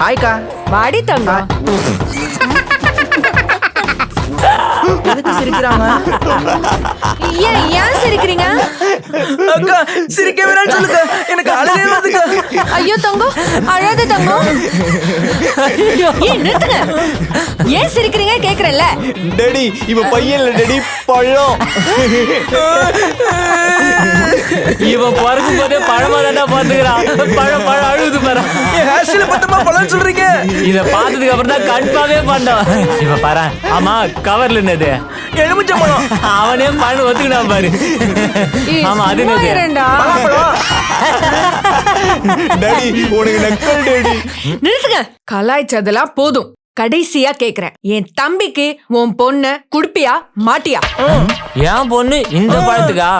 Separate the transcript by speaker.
Speaker 1: ஹாய்க்கா.
Speaker 2: வாடி தங்கம்.
Speaker 1: எதுக்கு சிரிக்கிறாங்க?
Speaker 2: ஏன் சிரிக்கிறீங்க?
Speaker 1: அக்கா சிரிக்க வேணாம்னு சொல்லுங்க, எனக்கு அழுகே வருதுக்கா.
Speaker 2: ஐயோ தங்கம், அழாத தங்கம். ஏன் நிறுத்துங்க. ஏன் சிரிக்கிறீங்க கேக்குறேன்ல.
Speaker 3: டேடி இவன் பையன் இல்ல டேடி, பழம்.
Speaker 4: இவன் பிறக்கும் போதே பழமா தானே பாத்துக்கிறான். பழம் பழம் அழுகுது பாரு.
Speaker 1: என் ஹேர் ஸ்டைல பார்த்தமா பழம்னு சொல்றீங்க?
Speaker 4: இத பார்த்ததுக்கு அப்புறம் தான் கன்ஃபார்மே பண்ணோம். இவ பாரு. ஆமா கவர்ல என்னது?
Speaker 1: எலுமிச்சை பழம்.
Speaker 4: அவனே பழம் ஒத்துக்கினா பாரு. ஆமா அது என்னது?
Speaker 1: பலாப்பழம்.
Speaker 3: டேடி உனக்கு நக்கல் டேடி.
Speaker 2: நிறுத்துங்க. கலாய்ச்சதெல்லாம் போதும். கடைசியா கேக்குறேன், என் தம்பிக்கு உன் பொண்ண குடுப்பியா மாட்டியா?
Speaker 4: என் பொண்ணு இந்த பழத்துக்கா?